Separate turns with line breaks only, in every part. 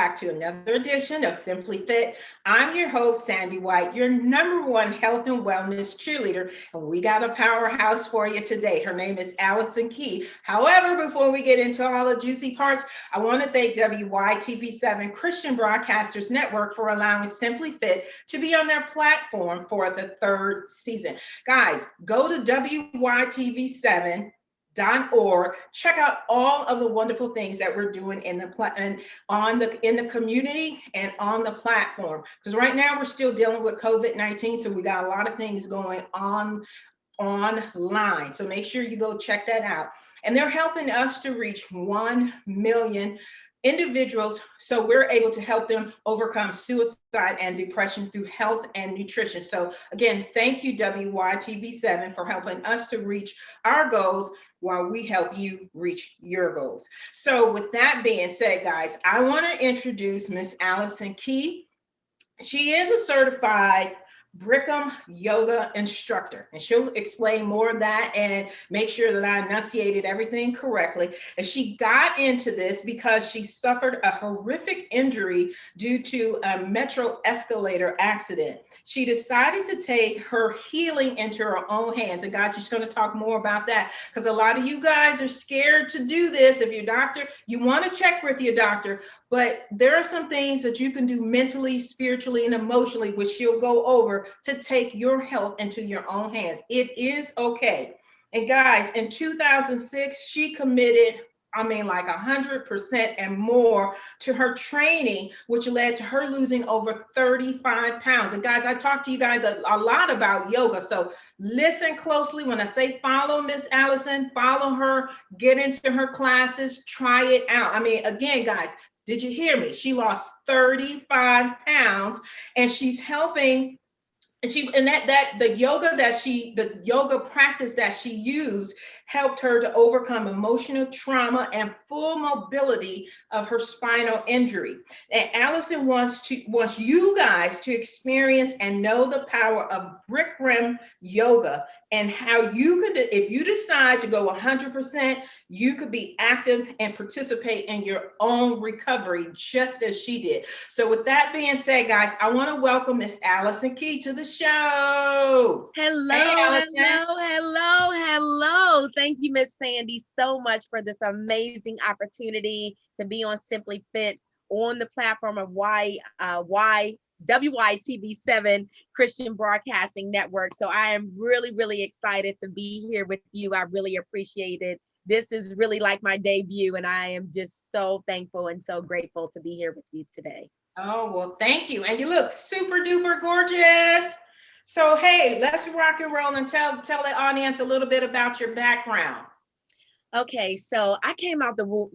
back to another edition of Simply Fit. I'm your host, Sandy White, your number one health and wellness cheerleader. And we got a powerhouse for you today. Her name is Allison Key. However, before we get into all the juicy parts, I want to thank WYTV7 Christian Broadcasters Network for allowing Simply Fit to be on their platform for the third season. Guys, go to WYTV7.org. Check out all of the wonderful things that we're doing in the community and on the platform. Because right now we're still dealing with COVID-19, so we got a lot of things going on online. So make sure you go check that out. And they're helping us to reach 1 million individuals, so we're able to help them overcome suicide and depression through health and nutrition. So again, thank you WYTV7 for helping us to reach our goals while we help you reach your goals. So with that being said, guys, I want to introduce Miss Allison Key. She is a certified Bikram yoga instructor, and she'll explain more of that and make sure that I enunciated everything correctly. And she got into this because she suffered a horrific injury due to a metro escalator accident. She decided to take her healing into her own hands. And guys, she's going to talk more about that because a lot of you guys are scared to do this. If your doctor, you want to check with your doctor, but there are some things that you can do mentally, spiritually, and emotionally, which she'll go over to take your health into your own hands. It is okay. And guys, in 2006, she committed, like 100% and more to her training, which led to her losing over 35 pounds. And guys, I talked to you guys a lot about yoga. So listen closely when I say follow Miss Allison, follow her, get into her classes, try it out. Again, guys, did you hear me? She lost 35 pounds and she's helping. And the yoga practice that she used helped her to overcome emotional trauma and full mobility of her spinal injury. And Allison wants you guys to experience and know the power of Bikram yoga and how you could, if you decide to go 100%, you could be active and participate in your own recovery, just as she did. So with that being said, guys, I want to welcome Miss Allison Key to the show.
Hello,
hey,
hello. Thank you, Miss Sandy, so much for this amazing opportunity to be on Simply Fit on the platform of WYTV7 Christian Broadcasting Network. So I am really, really excited to be here with you. I really appreciate it. This is really like my debut, and I am just so thankful and so grateful to be here with you today.
Oh, well, thank you. And you look super duper gorgeous. So, hey, let's rock and roll and tell the audience a little bit about your background.
Okay, so I came out the womb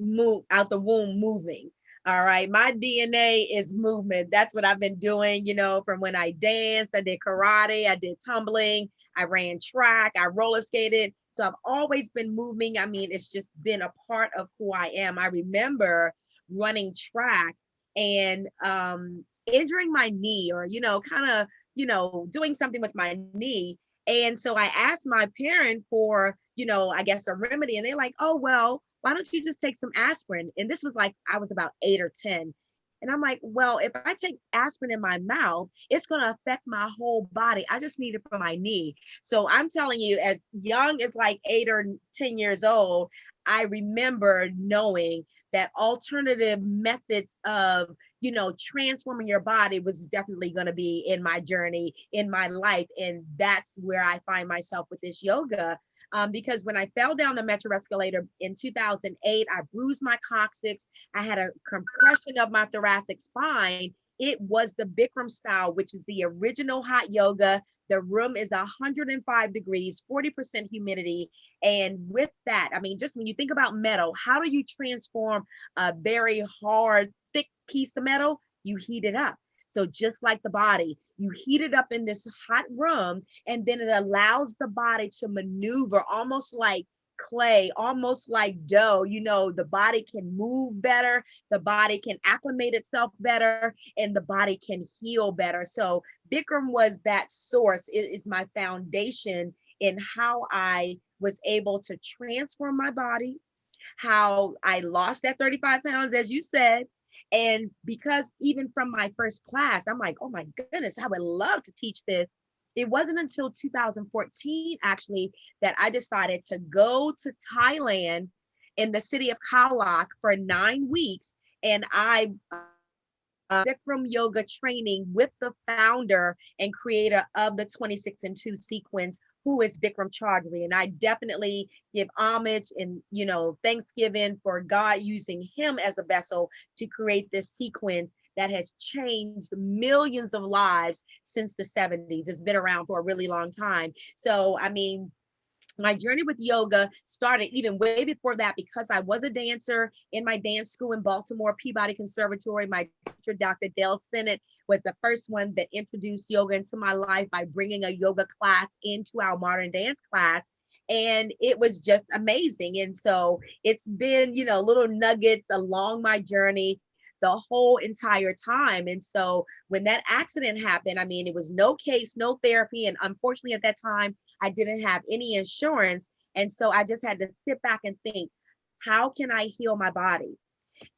moving. All right, my DNA is movement. That's what I've been doing, from when I danced, I did karate, I did tumbling, I ran track, I roller skated. So I've always been moving. It's just been a part of who I am. I remember running track and injuring my knee, or kind of doing something with my knee. And so I asked my parent for I guess a remedy, and they're like, oh, well, why don't you just take some aspirin? And this was like I was about 8 or 10. And I'm like, well, if I take aspirin in my mouth, it's going to affect my whole body. I just need it for my knee. So I'm telling you, as young as like 8 or 10 years old, I remember knowing that alternative methods of, transforming your body was definitely going to be in my journey, in my life. And that's where I find myself with this yoga. Because when I fell down the metro escalator in 2008, I bruised my coccyx. I had a compression of my thoracic spine. It was the Bikram style, which is the original hot yoga. The room is 105 degrees, 40% humidity. And with that, just when you think about metal, how do you transform a very hard, thick piece of metal? You heat it up. So just like the body, you heat it up in this hot room, and then it allows the body to maneuver almost like clay, almost like dough. The body can move better, the body can acclimate itself better, and the body can heal better. So Bikram was that source. It is my foundation in how I was able to transform my body, how I lost that 35 pounds, as you said, And because even from my first class, I'm like, oh my goodness, I would love to teach this. It wasn't until 2014, actually, that I decided to go to Thailand in the city of Khao Lak for 9 weeks. And I Bikram yoga training with the founder and creator of the 26 and 2 sequence, who is Bikram Chaudhary. And I definitely give homage and, thanksgiving for God using him as a vessel to create this sequence that has changed millions of lives since the 70s. It's been around for a really long time. So, I mean, my journey with yoga started even way before that, because I was a dancer in my dance school in Baltimore, Peabody Conservatory. My teacher, Dr. Dale Sennett, was the first one that introduced yoga into my life by bringing a yoga class into our modern dance class. And it was just amazing. And so it's been, little nuggets along my journey the whole entire time. And so when that accident happened, I mean, it was no case, no therapy. And unfortunately, at that time, I didn't have any insurance. And so I just had to sit back and think, how can I heal my body?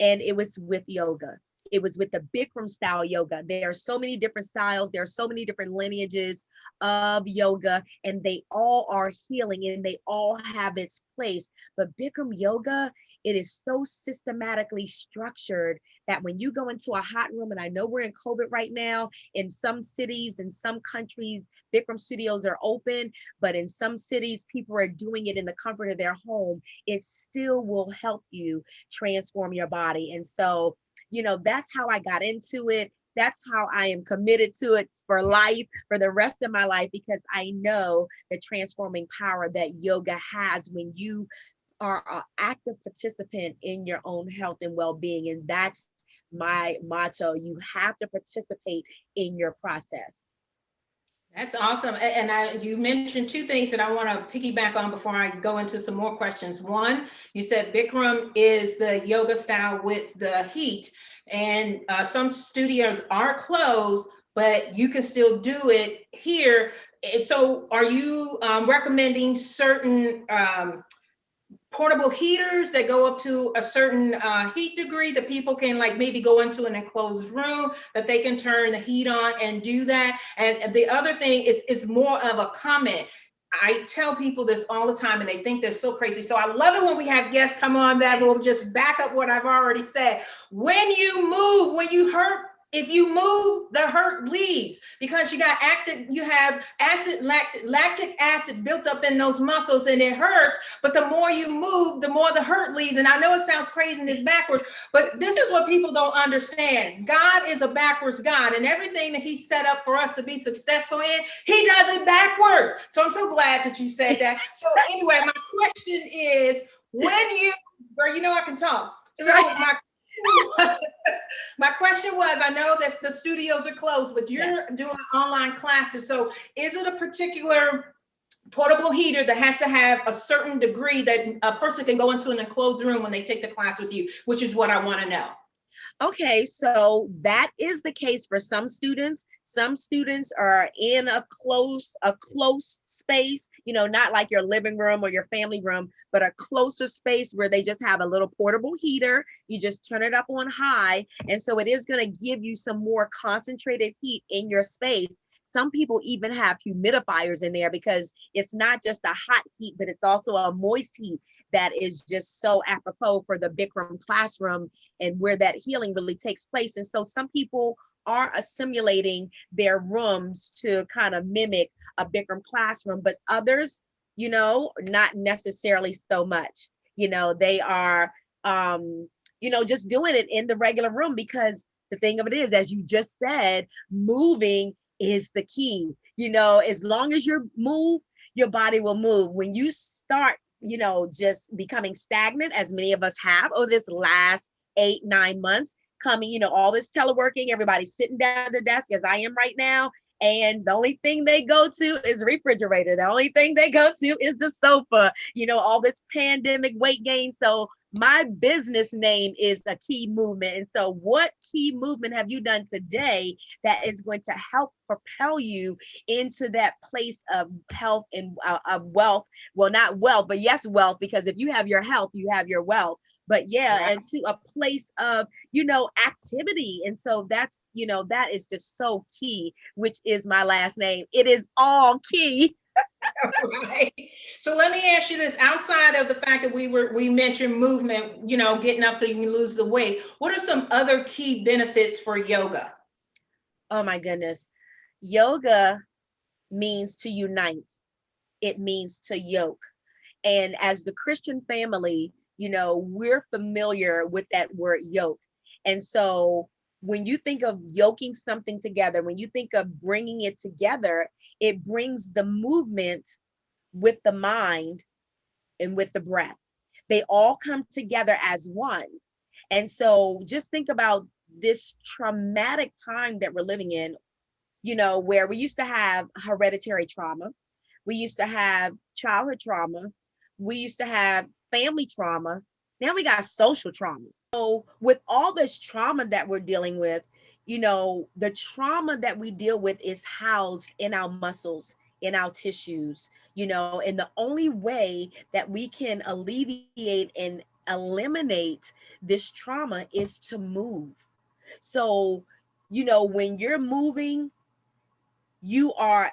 And it was with yoga. It was with the Bikram style yoga. There are so many different styles. There are so many different lineages of yoga, and they all are healing and they all have its place. But Bikram yoga, it is so systematically structured that when you go into a hot room, and I know we're in COVID right now, in some cities, in some countries, Bikram studios are open, but in some cities, people are doing it in the comfort of their home. It still will help you transform your body. And so, that's how I got into it. That's how I am committed to it for life, for the rest of my life, because I know the transforming power that yoga has when you are an active participant in your own health and well-being. And that's my motto. You have to participate in your process.
That's awesome. You mentioned two things that I want to piggyback on before I go into some more questions. One, you said Bikram is the yoga style with the heat, and some studios are closed, but you can still do it here. And so are you recommending certain portable heaters that go up to a certain heat degree that people can like maybe go into an enclosed room that they can turn the heat on and do that? And the other thing is more of a comment. I tell people this all the time and they think they're so crazy. So I love it when we have guests come on that will just back up what I've already said. When you move, when you hurt, if you move, the hurt leaves, because you have lactic acid built up in those muscles and it hurts. But the more you move, the more the hurt leaves. And I know it sounds crazy and it's backwards, but this is what people don't understand. God is a backwards God, and everything that he set up for us to be successful in, he does it backwards. So I'm so glad that you said that. So anyway, my question is, I can talk. So my question was, I know that the studios are closed, but you're doing online classes. So is it a particular portable heater that has to have a certain degree that a person can go into an enclosed room when they take the class with you, which is what I want to know?
Okay, so that is the case for some students. Some students are in a close space, not like your living room or your family room, but a closer space where they just have a little portable heater. You just turn it up on high. And so it is going to give you some more concentrated heat in your space. Some people even have humidifiers in there because it's not just a hot heat, but it's also a moist heat that is just so apropos for the Bikram classroom and where that healing really takes place. And so some people are assimilating their rooms to kind of mimic a Bikram classroom, but others, not necessarily so much. They are, just doing it in the regular room, because the thing of it is, as you just said, moving is the key. As long as you move, your body will move. When you start, just becoming stagnant, as many of us have over this last 8-9 months, coming, all this teleworking, everybody's sitting down at their desk as I am right now. And the only thing they go to is refrigerator. The only thing they go to is the sofa, all this pandemic weight gain. So my business name is a key movement. And so what key movement have you done today that is going to help propel you into that place of health and of wealth? Well, not wealth, but yes, wealth, because if you have your health, you have your wealth. but yeah,
Right.
and to a place of, you know, activity. And so that's, you know, that is just so key, which is my last name. It is all key.
Right. So let me ask you this: outside of the fact that we mentioned movement, getting up so you can lose the weight, what are some other key benefits for yoga?
Oh my goodness. Yoga means to unite. It means to yoke. And as the Christian family, you know, we're familiar with that word yoke. And so when you think of yoking something together, when you think of bringing it together, it brings the movement with the mind and with the breath. They all come together as one. And so just think about this traumatic time that we're living in, you know, where we used to have hereditary trauma, we used to have childhood trauma, we used to have family trauma. Now we got social trauma. So, with all this trauma that we're dealing with, you know, the trauma that we deal with is housed in our muscles, in our tissues, you know, and the only way that we can alleviate and eliminate this trauma is to move. So, you know, when you're moving, you are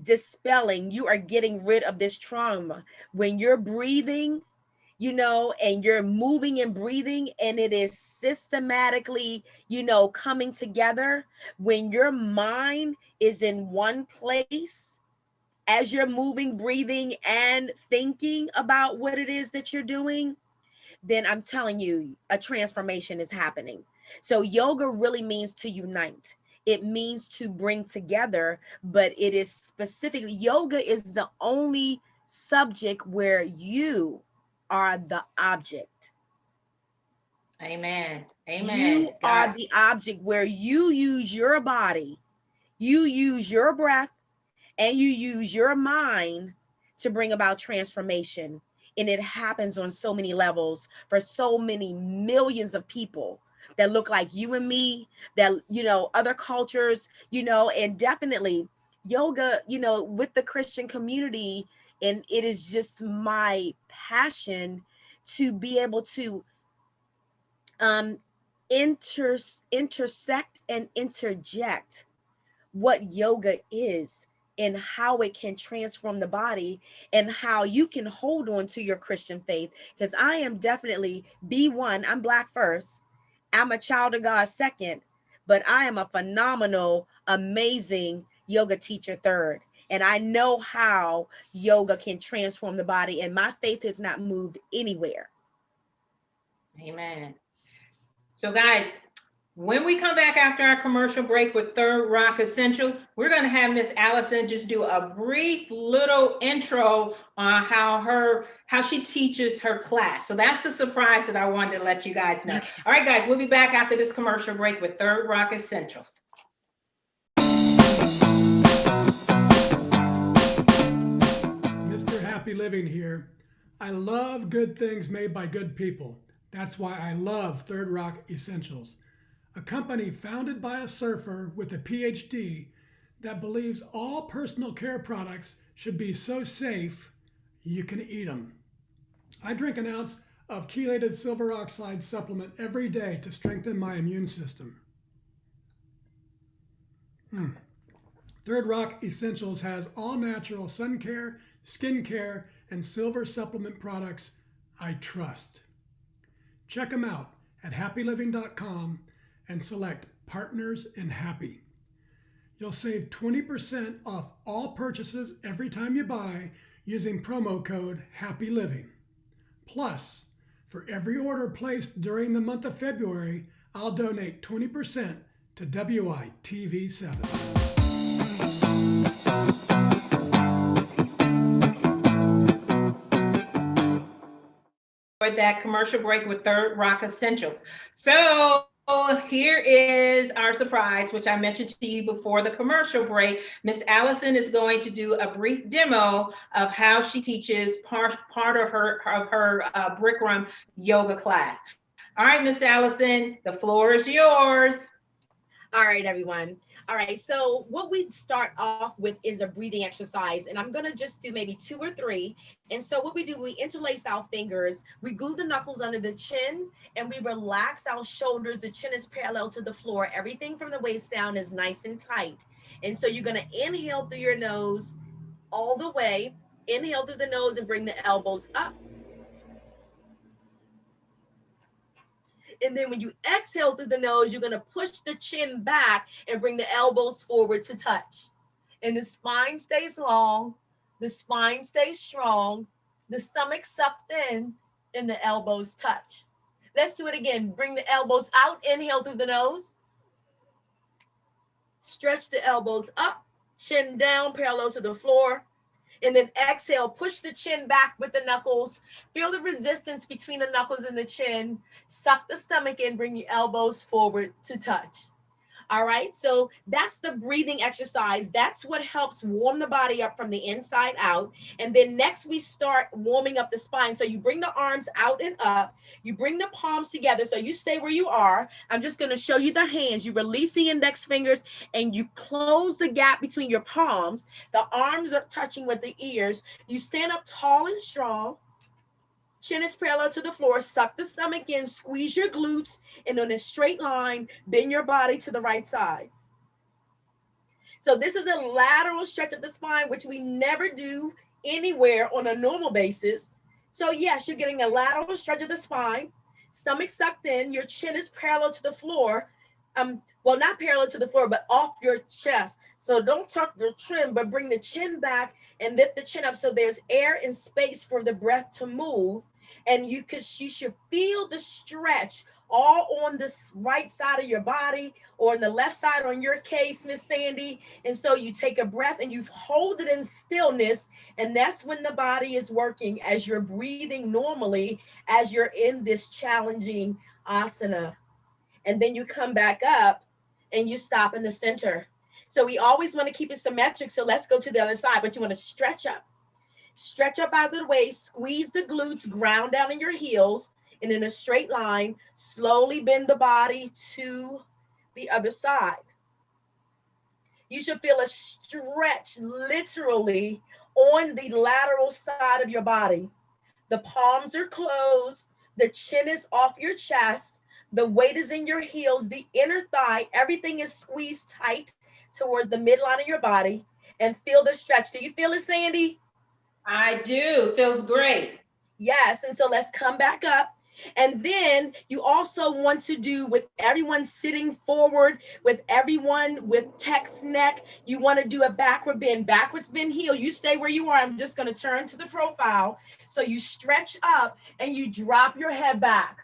dispelling, you are getting rid of this trauma. When you're breathing, you know, and you're moving and breathing, and it is systematically, you know, coming together. When your mind is in one place, as you're moving, breathing, and thinking about what it is that you're doing, then I'm telling you, a transformation is happening. So, yoga really means to unite. It means to bring together, but it is specifically, yoga is the only subject where you are the object.
Amen. Amen.
You are
God.
the object where you use your body, you use your breath, and you use your mind to bring about transformation. And it happens on so many levels for so many millions of people that look like you and me, that, you know, other cultures, you know, and definitely yoga, you know, with the Christian community. And it is just my passion to be able to um, intersect and interject what yoga is and how it can transform the body and how you can hold on to your Christian faith. Because I am definitely B1, I'm Black first, I'm a child of God second, but I am a phenomenal, amazing yoga teacher third. And I know how yoga can transform the body, and my faith has not moved anywhere.
Amen. So, guys, when we come back after our commercial break with Third Rock Essential, we're going to have Miss Allison just do a brief little intro on how she teaches her class. So that's the surprise that I wanted to let you guys know. All right, guys, we'll be back after this commercial break with Third Rock Essentials.
Mr. Happy Living here. I love good things made by good people. That's why I love Third Rock Essentials, a company founded by a surfer with a PhD that believes all personal care products should be so safe you can eat them. I drink an ounce of chelated silver oxide supplement every day to strengthen my immune system. Third Rock Essentials has all natural sun care, skin care, and silver supplement products I trust. Check them out at happyliving.com and select Partners in Happy. You'll save 20% off all purchases every time you buy using promo code HAPPYLIVING. Plus, for every order placed during the month of February, I'll donate 20% to WYTV7.
For that commercial break with Third Rock Essentials. So here is our surprise, which I mentioned to you before the commercial break. Miss Allison is going to do a brief demo of how she teaches part of her Bikram yoga class. All right, Miss Allison, the floor is yours.
All right, everyone. All right, so what we start off with is a breathing exercise, and I'm gonna just do maybe two or three. And so what we do, we interlace our fingers, we glue the knuckles under the chin, and we relax our shoulders. The chin is parallel to the floor. Everything from the waist down is nice and tight. And so you're gonna inhale through your nose all the way. Inhale through the nose and bring the elbows up. And then when you exhale through the nose, you're going to push the chin back and bring the elbows forward to touch. And the spine stays long, the spine stays strong, the stomach sucked in, and the elbows touch. Let's do it again. Bring the elbows out, inhale through the nose. Stretch the elbows up, chin down, parallel to the floor. And then exhale, push the chin back with the knuckles. Feel the resistance between the knuckles and the chin. Suck the stomach in, bring the elbows forward to touch. All right, so that's the breathing exercise. That's what helps warm the body up from the inside out. And then next we start warming up the spine. So you bring the arms out and up. You bring the palms together. So you stay where you are. I'm just going to show you the hands. You release the index fingers and you close the gap between your palms. The arms are touching with the ears. You stand up tall and strong. Chin is parallel to the floor. Suck the stomach in, squeeze your glutes, and on a straight line, bend your body to the right side. So this is a lateral stretch of the spine, which we never do anywhere on a normal basis. So yes, you're getting a lateral stretch of the spine, stomach sucked in, your chin is parallel to the floor. Well, not parallel to the floor, but off your chest. So don't tuck your chin, but bring the chin back and lift the chin up so there's air and space for the breath to move. And you should feel the stretch all on the right side of your body or on the left side on your case, Miss Sandy. And so you take a breath and you hold it in stillness. And that's when the body is working as you're breathing normally, as you're in this challenging asana. And then you come back up and you stop in the center. So we always want to keep it symmetric. So let's go to the other side, but you want to stretch up. Stretch up out of the waist, squeeze the glutes, ground down in your heels, and in a straight line, slowly bend the body to the other side. You should feel a stretch literally on the lateral side of your body. The palms are closed, the chin is off your chest, the weight is in your heels, the inner thigh, everything is squeezed tight towards the midline of your body, and feel the stretch. Do you feel it, Sandy?
I do. Feels great.
Yes. And so let's come back up. And then you also want to do, with everyone sitting forward, with everyone with text neck, you want to do a backward bend, backwards bend heel. You stay where you are. I'm just going to turn to the profile. So you stretch up and you drop your head back.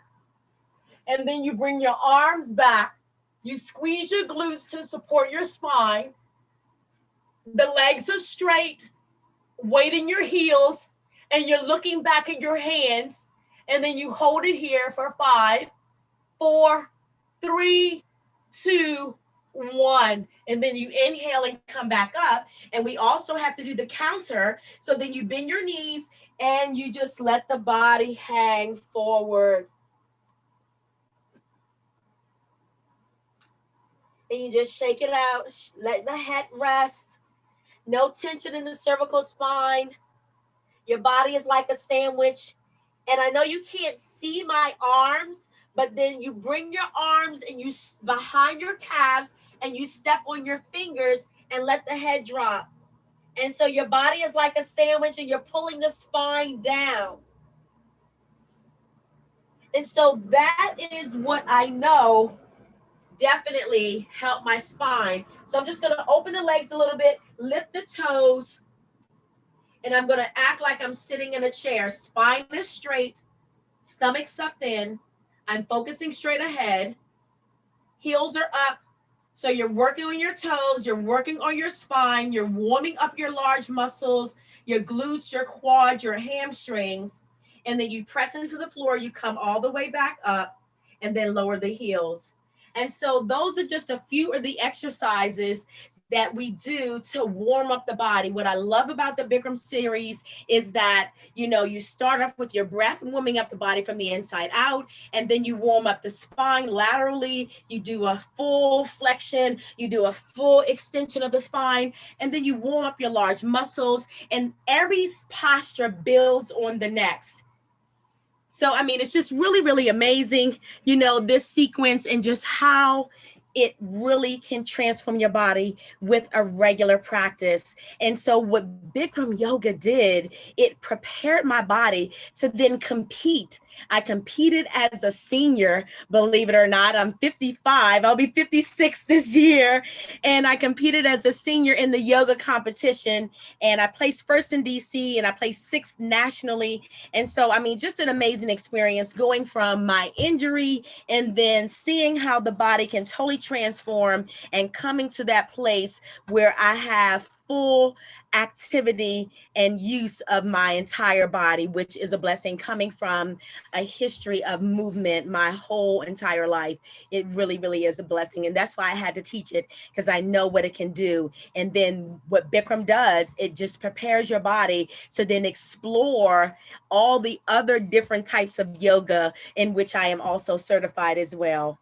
And then you bring your arms back. You squeeze your glutes to support your spine. The legs are straight, weight in your heels, and you're looking back at your hands. And then you hold it here for 5, 4, 3, 2, 1. And then you inhale and come back up. And we also have to do the counter. So then you bend your knees and you just let the body hang forward. And you just shake it out. Let the head rest. No tension in the cervical spine. Your body is like a sandwich. And I know you can't see my arms, but then you bring your arms and you behind your calves and you step on your fingers and let the head drop. And so your body is like a sandwich and you're pulling the spine down. And so that is what I know definitely helped my spine. So I'm just going to open the legs a little bit, lift the toes, and I'm going to act like I'm sitting in a chair. Spine is straight, stomach sucked in. I'm focusing straight ahead. Heels are up. So you're working on your toes. You're working on your spine. You're warming up your large muscles, your glutes, your quads, your hamstrings. And then you press into the floor. You come all the way back up and then lower the heels. And so those are just a few of the exercises that we do to warm up the body. What I love about the Bikram series is that, you know, you start off with your breath, warming up the body from the inside out, and then you warm up the spine laterally. You do a full flexion, you do a full extension of the spine, and then you warm up your large muscles, and every posture builds on the next. So, I mean, it's just really, really amazing, you know, this sequence and just how it really can transform your body with a regular practice. And so what Bikram yoga did, it prepared my body to then compete. I competed as a senior, believe it or not. I'm 55, I'll be 56 this year. And I competed as a senior in the yoga competition. And I placed first in DC and I placed sixth nationally. And so, I mean, just an amazing experience going from my injury and then seeing how the body can totally transform and coming to that place where I have full activity and use of my entire body, which is a blessing coming from a history of movement my whole entire life. It really, really is a blessing. And that's why I had to teach it, because I know what it can do. And then what Bikram does, it just prepares your body to then explore all the other different types of yoga in which I am also certified as well.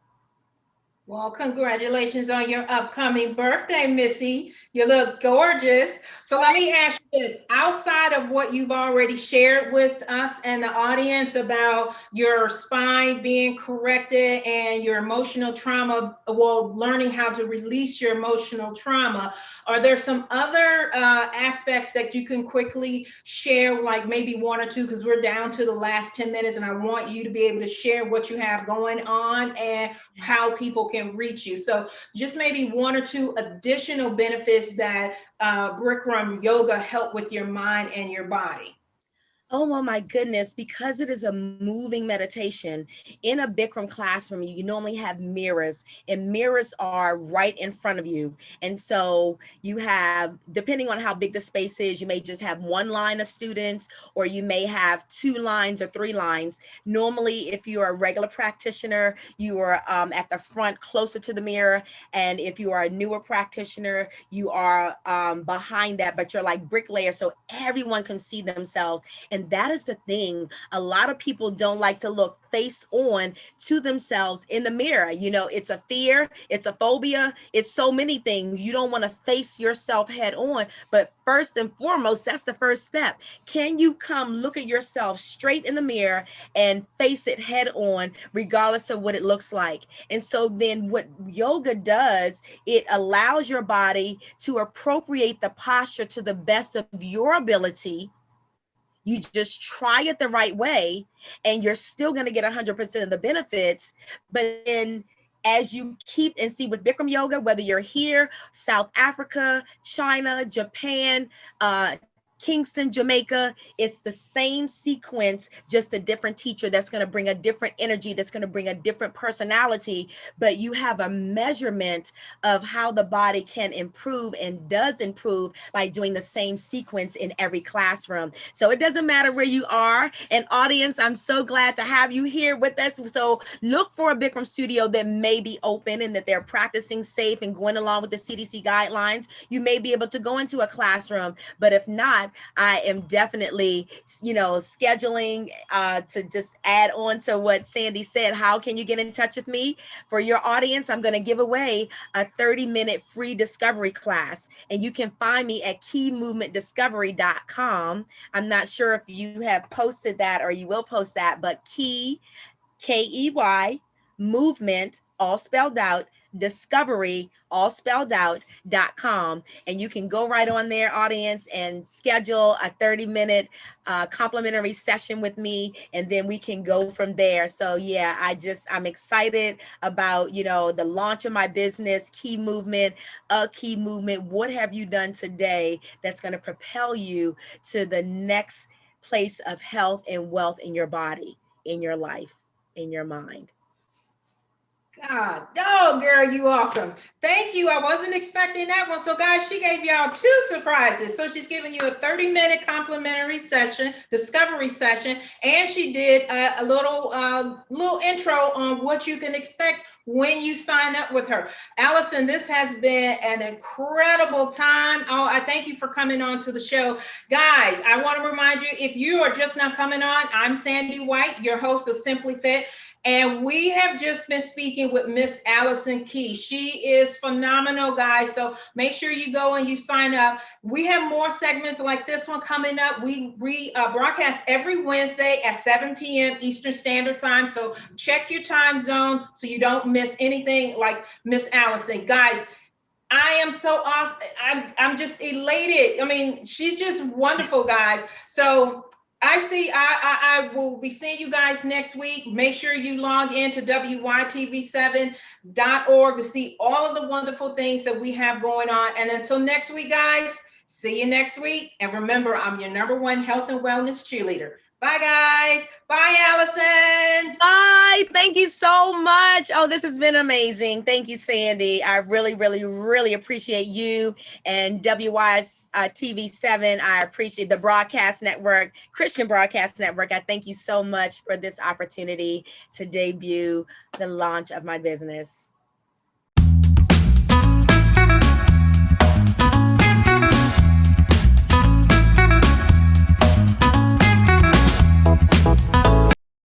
Well, congratulations on your upcoming birthday, Missy. You look gorgeous. So let me ask you this, outside of what you've already shared with us and the audience about your spine being corrected and your emotional trauma, well, learning how to release your emotional trauma, are there some other aspects that you can quickly share, like maybe one or two, because we're down to the last 10 minutes and I want you to be able to share what you have going on and how people can reach you. So just maybe one or two additional benefits that Bikram yoga help with your mind and your body.
Oh, well, my goodness, because it is a moving meditation in a Bikram classroom, you normally have mirrors, and mirrors are right in front of you. And so you have, depending on how big the space is, you may just have one line of students, or you may have two lines or three lines. Normally, if you're a regular practitioner, you are at the front closer to the mirror. And if you are a newer practitioner, you are behind that, but you're like bricklayer, so everyone can see themselves. And that is the thing. A lot of people don't like to look face on to themselves in the mirror. You know, it's a fear, it's a phobia, it's so many things. You don't want to face yourself head on. But first and foremost, that's the first step. Can you come look at yourself straight in the mirror and face it head on, regardless of what it looks like? And so then what yoga does, it allows your body to appropriate the posture to the best of your ability. You just try it the right way and you're still going to get 100% of the benefits. But then as you keep and see with Bikram yoga, whether you're here, South Africa, China, Japan, Kingston, Jamaica, it's the same sequence, just a different teacher that's going to bring a different energy, that's going to bring a different personality, but you have a measurement of how the body can improve and does improve by doing the same sequence in every classroom. So it doesn't matter where you are. And audience, I'm so glad to have you here with us. So look for a Bikram studio that may be open and that they're practicing safe and going along with the CDC guidelines. You may be able to go into a classroom, but if not, I am definitely, you know, scheduling to just add on to what Sandy said. How can you get in touch with me? For your audience, I'm going to give away a 30-minute free discovery class, and you can find me at keymovementdiscovery.com. I'm not sure if you have posted that or you will post that, but key, Key, movement, all spelled out, discovery, all spelled out.com. And you can go right on there, audience, and schedule a 30-minute complimentary session with me, and then we can go from there. So yeah, I'm excited about, you know, the launch of my business, Key Movement, a Key Movement. What have you done today that's going to propel you to the next place of health and wealth in your body, in your life, in your mind?
God, oh girl, you awesome. Thank you. I wasn't expecting that one. So guys, she gave y'all two surprises. So she's giving you a 30-minute complimentary session, discovery session, and she did a little intro on what you can expect when you sign up with her. Allison, this has been an incredible time. Oh, I thank you for coming on to the show. Guys, I want to remind you, if you are just now coming on, I'm Sandy White, your host of Simply Fit. And we have just been speaking with Miss Allison Key. She is phenomenal, guys. So make sure you go and you sign up. We have more segments like this one coming up. We broadcast every Wednesday at 7 p.m. Eastern Standard Time. So check your time zone so you don't miss anything like Miss Allison. Guys, I am so awesome. I'm just elated. I mean, she's just wonderful, guys. So I will be seeing you guys next week. Make sure you log in to WYTV7.org to see all of the wonderful things that we have going on. And until next week, guys, see you next week. And remember, I'm your #1 health and wellness cheerleader. Bye, guys. Bye, Allison.
Bye. Thank you so much. Oh, this has been amazing. Thank you, Sandy. I really, really, really appreciate you and WYTV7. I appreciate the broadcast network, Christian Broadcast Network. I thank you so much for this opportunity to debut the launch of my business.